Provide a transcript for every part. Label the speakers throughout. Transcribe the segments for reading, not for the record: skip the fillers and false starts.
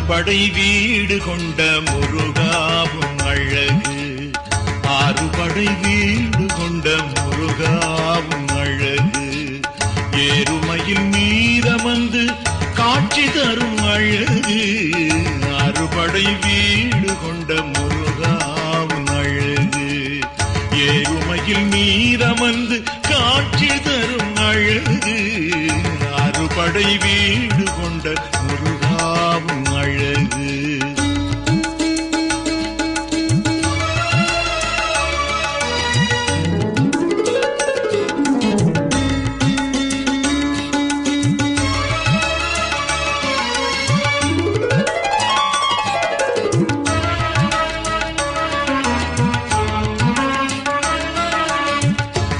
Speaker 1: அறுபடை வீடு கொண்ட முருகாவும் அழகு, அறுபடை வீடு கொண்ட முருகாவும் அழகு, ஏறுமையில் மீதமந்து காட்சி தரும் அழகு, அறுபடை வீடு கொண்ட முருகாவும் அழகு, ஏறுமையில் மீதமந்து காட்சி தரும் அழகு, அறுபடை வீடு கொண்ட முருகாவும் அழகு.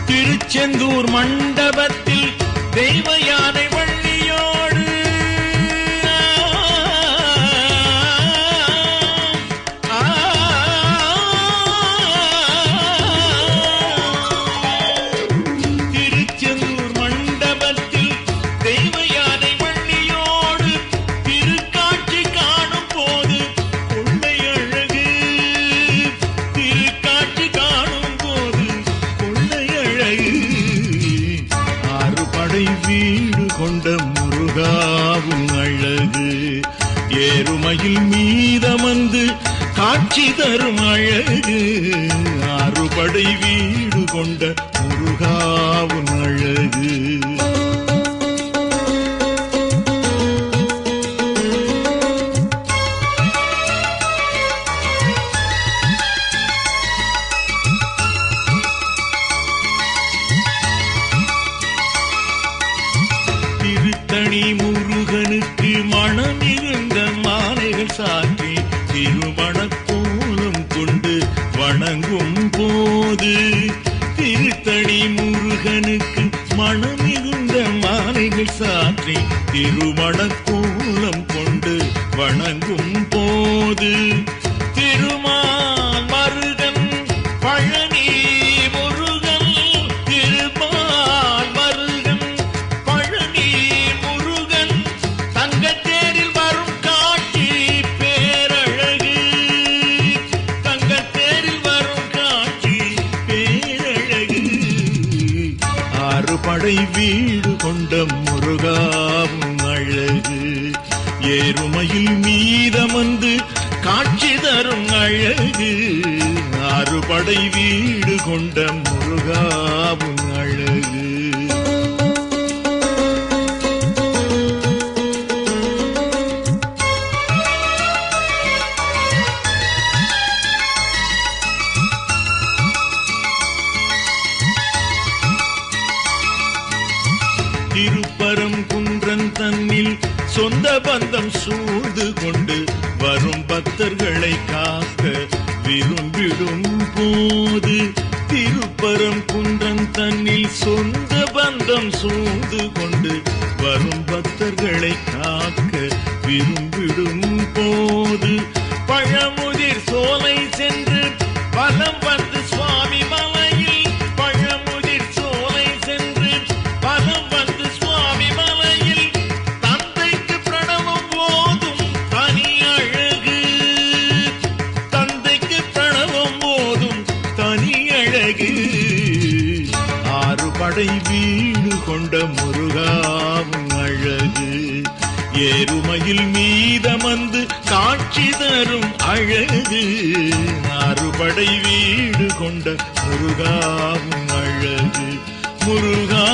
Speaker 1: திருச்செந்தூர் மண்டபத்தில் தெய்வ யானை வள்ளியோடு திருச்செந்தூர் மண்டபத்தில் தெய்வ யானை வள்ளியோடு திருக்காட்சி காணும் போது கொள்ளை அழகு, திருக்காட்சி காணும் போது கொள்ளை அழகு, அறுபடை வீடு கொண்ட முருகாவும் அழகு, ஏறுமையில் மீதமந்து காட்சி தரும் அழகு, அறுபடை வீடு கொண்ட முருகாவும் அழகு. திருத்தணி முருகனுக்கு மனமிருந்த மாலைகள் சாற்றி திருமணக்கோலம் கொண்டு வணங்கும் போது, திருத்தணி முருகனுக்கு மனமிருந்த மாலைகள் சாற்றி திருமணக்கோலம் கொண்டு வணங்கும் போது, திருமால் மருகன் பழனி முருகன், திருமால் மருகன் பழனி முருகன் தங்கத்தேரில் வரும் காட்சி பேரழகு, தங்கத்தேரில் வரும் காட்சி பேரழகு, அறுபடை வீடு கொண்ட முருகாவும் அழகு, ஏறுமையில் மீதமந்து காட்சி தரும் அழகு, அறுபடை வீடு கொண்ட முருகாவும் அழகு. திருப்பரங்குன்றன் தன்னில் சொந்த பந்தம் சூழ்ந்து கொண்டு வரும் பக்தர்களை காக்க விரும்பிடும் போது, திருப்பரங்குன்றன் தன்னில் சொந்த பந்தம் சூழ்ந்து கொண்டு வரும் பக்தர்களை காக்க விரும்பிடும் போது, பழமுதிர் சோலை சென்று வலம் வந்து சுவாமி மலையில், பழமுதிர் சோலை சென்று வலம் வந்து சுவாமி மலையில் தந்தைக்கு பிரணவம் போதும் தனி அழகு, தந்தைக்கு பிரணவம் போதும் தனி அழகு, ஆறுபடை வீடு கொண்ட முருகாவும் அழகு, ஏறுமையில் மீதமந்து காட்சி தரும் அழகு, அறுபடை வீடு கொண்ட முருகாவும் அழகு, முருகா